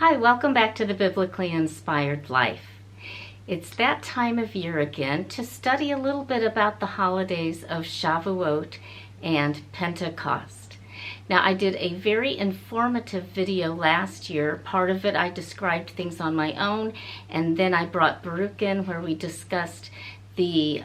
Hi, welcome back to the Biblically Inspired Life. It's that time of year again to study a little bit about the holidays of Shavuot and Pentecost. Now, I did a very informative video last year. Part of it I described things on my own, and then I brought Baruch in where we discussed the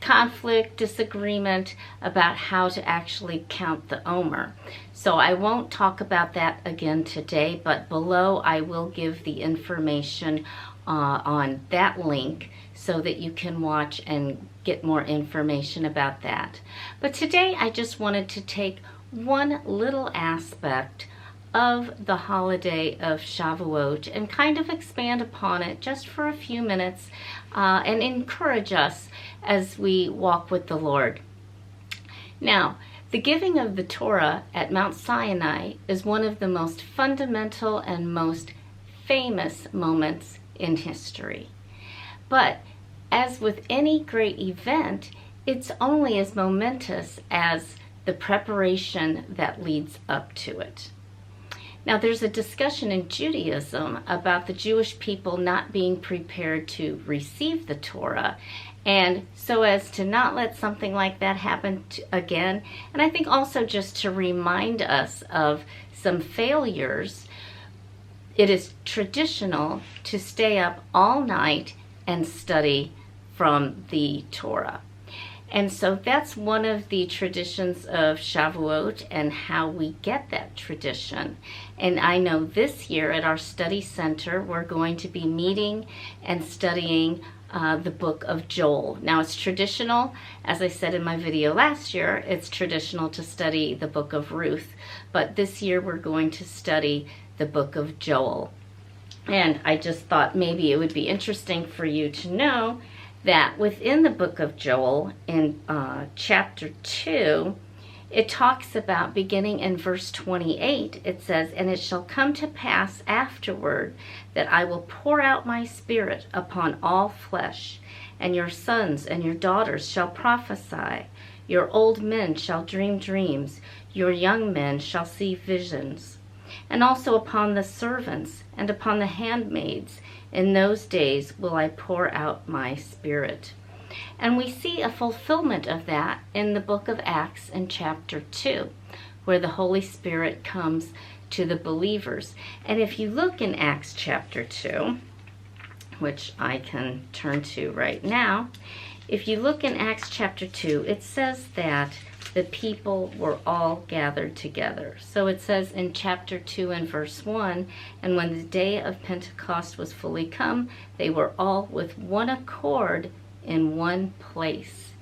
conflict, disagreement about how to actually count the Omer. So I won't talk about that again today, but below I will give the information on that link so that you can watch and get more information about that. But today I just wanted to take one little aspect of the holiday of Shavuot and kind of expand upon it just for a few minutes and encourage us as we walk with the Lord. Now, the giving of the Torah at Mount Sinai is one of the most fundamental and most famous moments in history. But as with any great event, it's only as momentous as the preparation that leads up to it. Now, there's a discussion in Judaism about the Jewish people not being prepared to receive the Torah, and so as to not let something like that happen again, and I think also just to remind us of some failures, it is traditional to stay up all night and study from the Torah. And so that's one of the traditions of Shavuot and how we get that tradition. And I know this year at our study center, we're going to be meeting and studying the book of Joel. Now, it's traditional, as I said in my video last year, it's traditional to study the book of Ruth. But this year we're going to study the book of Joel. And I just thought maybe it would be interesting for you to know that within the book of Joel, in chapter 2, it talks about, beginning in verse 28, it says, "And it shall come to pass afterward that I will pour out my spirit upon all flesh, and your sons and your daughters shall prophesy, your old men shall dream dreams, your young men shall see visions. And also upon the servants and upon the handmaids, in those days will I pour out my spirit." And we see a fulfillment of that in the book of Acts in chapter 2, where the Holy Spirit comes to the believers. And if you look in Acts chapter 2, which I can turn to right now, if you look in Acts chapter 2, it says that the people were all gathered together. So it says in chapter 2 and verse 1, "And when the day of Pentecost was fully come, they were all with one accord in one place."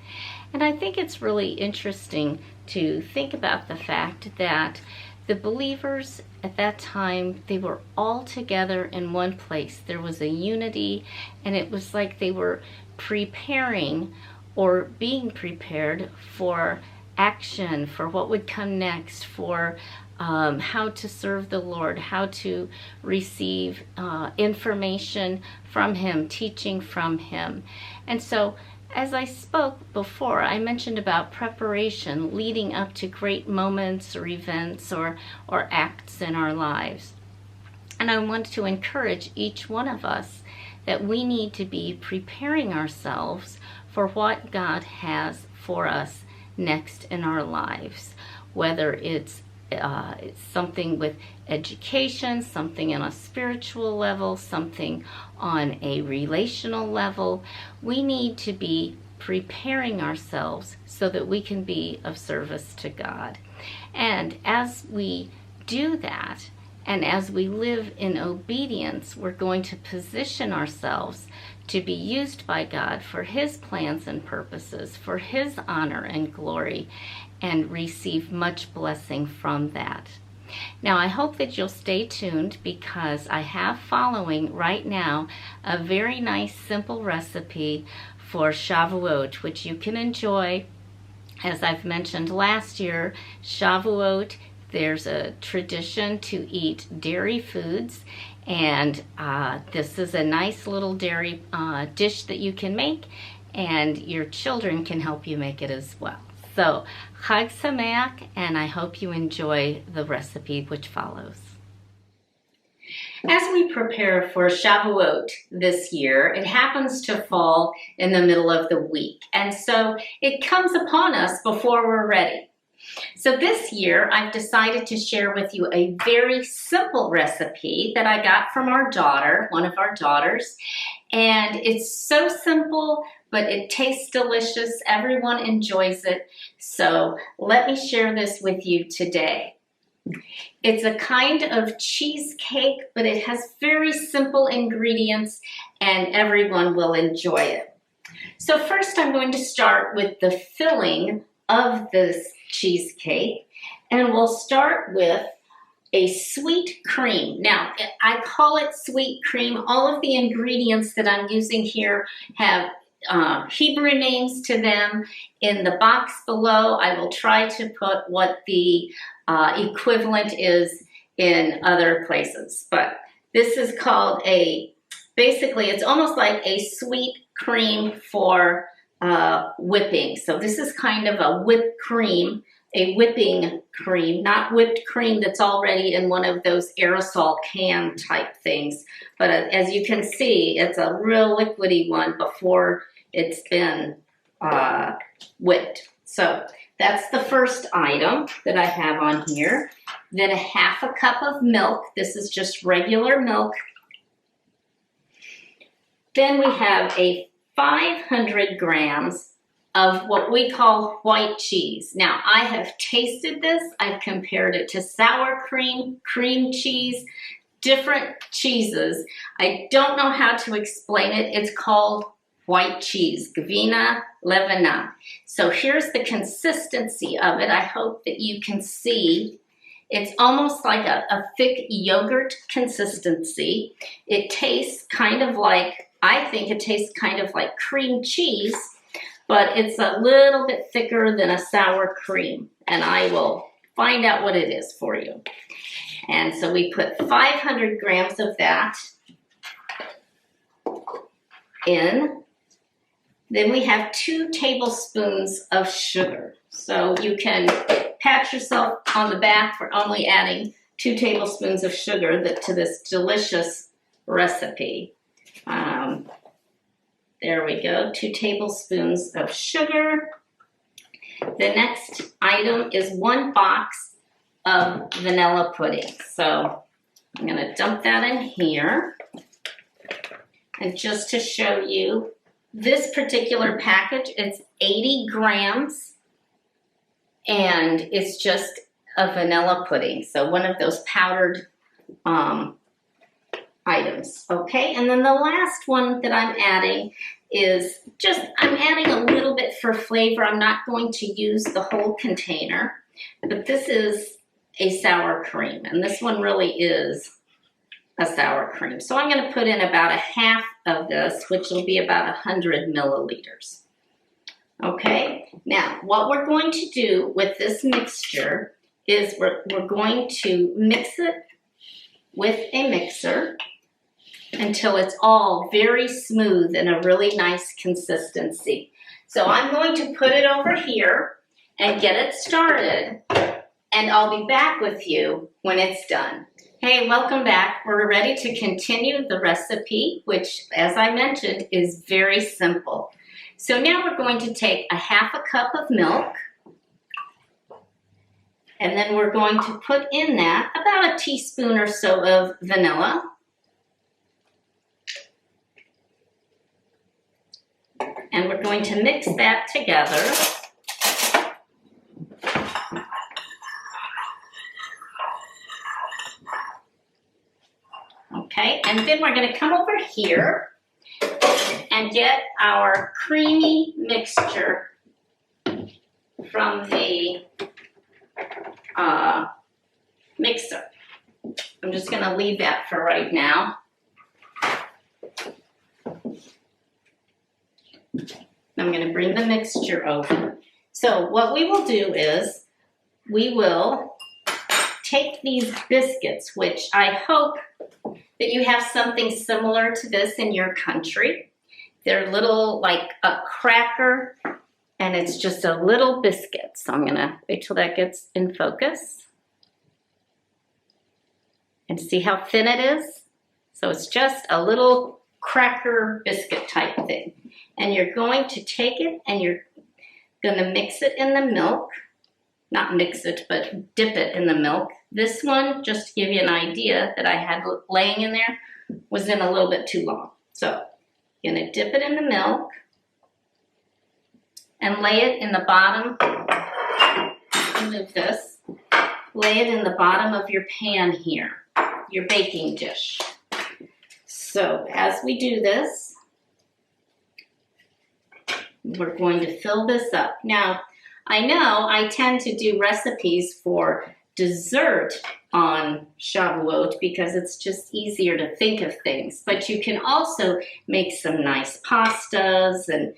And I think it's really interesting to think about the fact that the believers at that time, they were all together in one place. There was a unity, and it was like they were preparing or being prepared for action, for what would come next, for how to serve the Lord, how to receive information from Him, teaching from Him. And so, as I spoke before, I mentioned about preparation leading up to great moments or events or acts in our lives. And I want to encourage each one of us that we need to be preparing ourselves for what God has for us next in our lives, whether it's something with education, something on a spiritual level, something on a relational level. We need to be preparing ourselves so that we can be of service to God. And as we do that, and as we live in obedience, we're going to position ourselves to be used by God for His plans and purposes, for His honor and glory, and receive much blessing from that. Now, I hope that you'll stay tuned, because I have following right now a very nice simple recipe for Shavuot, which you can enjoy. As I've mentioned last year, Shavuot, there's a tradition to eat dairy foods, and this is a nice little dairy dish that you can make, and your children can help you make it as well. So, Chag Sameach, and I hope you enjoy the recipe which follows. As we prepare for Shavuot this year, it happens to fall in the middle of the week, and so it comes upon us before we're ready. So this year, I've decided to share with you a very simple recipe that I got from our daughter, one of our daughters, and it's so simple, but it tastes delicious. Everyone enjoys it, so let me share this with you today. It's a kind of cheesecake, but it has very simple ingredients and everyone will enjoy it. So first I'm going to start with the filling of this cheesecake, and we'll start with a sweet cream. Now, I call it sweet cream. All of the ingredients that I'm using here have Hebrew names to them. In the box below, I will try to put what the equivalent is in other places. But this is called basically it's almost like a sweet cream for whipping. So this is kind of a whipped cream, a whipping cream, not whipped cream that's already in one of those aerosol can type things. But as you can see, it's a real liquidy one before it's been whipped. So that's the first item that I have on here. Then a half a cup of milk. This is just regular milk. Then we have a 500 grams of what we call white cheese. Now, I have tasted this. I've compared it to sour cream, cream cheese, different cheeses. I don't know how to explain it. It's called white cheese, Gvina Levana. So here's the consistency of it. I hope that you can see. It's almost like a thick yogurt consistency. It tastes kind of like, I think it tastes kind of like cream cheese, but it's a little bit thicker than a sour cream, and I will find out what it is for you. And so we put 500 grams of that in. Then we have 2 tablespoons of sugar. So you can pat yourself on the back for only adding 2 tablespoons of sugar to this delicious recipe. There we go, 2 tablespoons of sugar. The next item is 1 box of vanilla pudding. So I'm going to dump that in here. And just to show you, this particular package is 80 grams, and it's just a vanilla pudding. So one of those powdered items, okay? And then the last one that I'm adding is I'm adding a little bit for flavor. I'm not going to use the whole container, but this is a sour cream, and this one really is a sour cream. So I'm going to put in about a half of this, which will be about 100 milliliters. Okay, now what we're going to do with this mixture is we're going to mix it with a mixer until it's all very smooth and a really nice consistency. So I'm going to put it over here and get it started, and I'll be back with you when it's done. Hey, welcome back. We're ready to continue the recipe, which, as I mentioned, is very simple. So now we're going to take a half a cup of milk, and then we're going to put in that about a teaspoon or so of vanilla. And we're going to mix that together. Okay, and then we're going to come over here and get our creamy mixture from the mixer. I'm just going to leave that for right now. I'm going to bring the mixture over. So what we will do is we will take these biscuits, which I hope that you have something similar to this in your country. They're little, like a cracker, and it's just a little biscuit. So I'm going to wait till that gets in focus. And see how thin it is? So it's just a little cracker biscuit type thing. And you're going to take it and you're going to mix it in the milk. Not mix it, but dip it in the milk. This one, just to give you an idea that I had laying in there, was in a little bit too long. So you're going to dip it in the milk and lay it in the bottom. Remove this. Lay it in the bottom of your pan here, your baking dish. So as we do this, we're going to fill this up. Now, I know I tend to do recipes for dessert on Shavuot because it's just easier to think of things. But you can also make some nice pastas and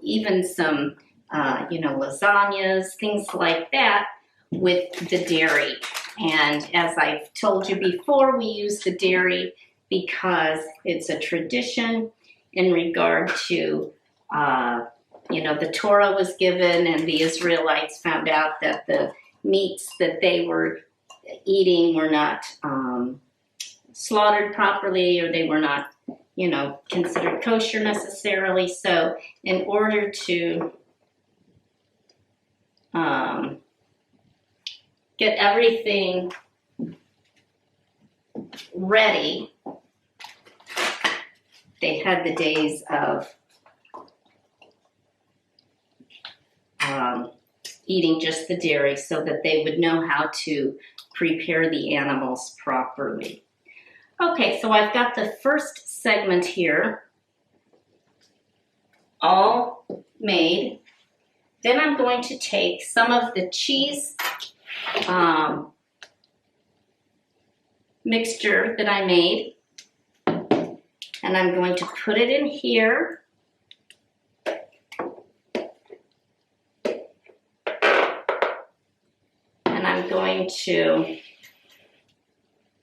even some, lasagnas, things like that with the dairy. And as I've told you before, we use the dairy because it's a tradition in regard to the Torah was given and the Israelites found out that the meats that they were eating were not slaughtered properly, or they were not, considered kosher necessarily. So in order to get everything ready, they had the days of eating just the dairy so that they would know how to prepare the animals properly. Okay, so I've got the first segment here all made. Then I'm going to take some of the cheese mixture that I made, and I'm going to put it in here. And I'm going to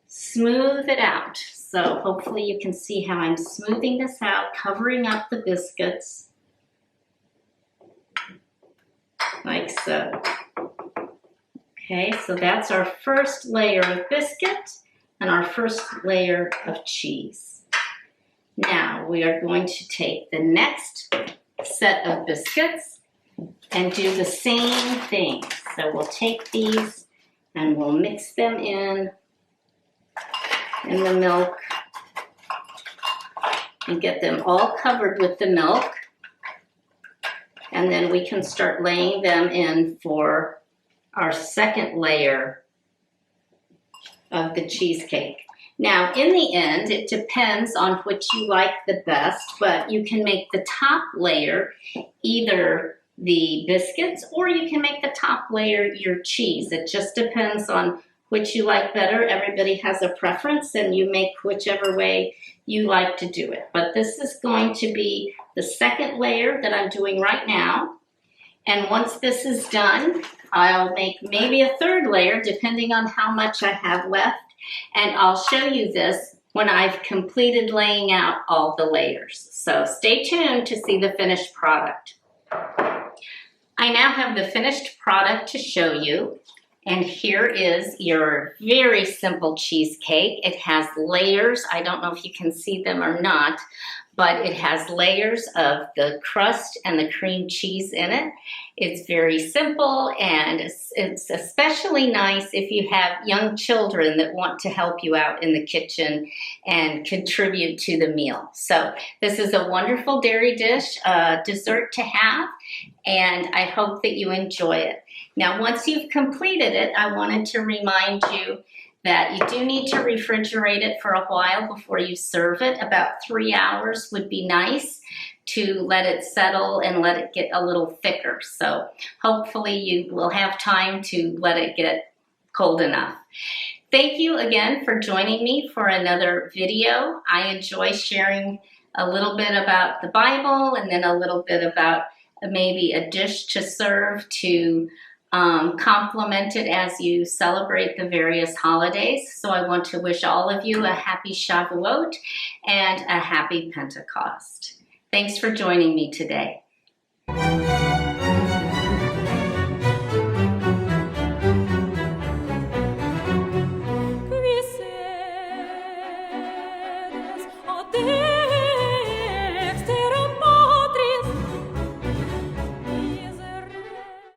smooth it out. So hopefully you can see how I'm smoothing this out, covering up the biscuits, like so. Okay, so that's our first layer of biscuit and our first layer of cheese. Now we are going to take the next set of biscuits and do the same thing. So we'll take these and we'll mix them in the milk and get them all covered with the milk. And then we can start laying them in for our second layer of the cheesecake. Now, in the end, it depends on which you like the best, but you can make the top layer either the biscuits, or you can make the top layer your cheese. It just depends on which you like better. Everybody has a preference, and you make whichever way you like to do it. But this is going to be the second layer that I'm doing right now. And once this is done, I'll make maybe a third layer, depending on how much I have left. And I'll show you this when I've completed laying out all the layers. So stay tuned to see the finished product. I now have the finished product to show you, and here is your very simple cheesecake. It has layers. I don't know if you can see them or not, but it has layers of the crust and the cream cheese in it. It's very simple, and it's especially nice if you have young children that want to help you out in the kitchen and contribute to the meal. So this is a wonderful dairy dish, dessert to have, and I hope that you enjoy it. Now, once you've completed it, I wanted to remind you that you do need to refrigerate it for a while before you serve it. About 3 hours would be nice to let it settle and let it get a little thicker. So hopefully you will have time to let it get cold enough. Thank you again for joining me for another video. I enjoy sharing a little bit about the Bible and then a little bit about maybe a dish to serve to complement it as you celebrate the various holidays. So I want to wish all of you a happy Shavuot and a happy Pentecost. Thanks for joining me today.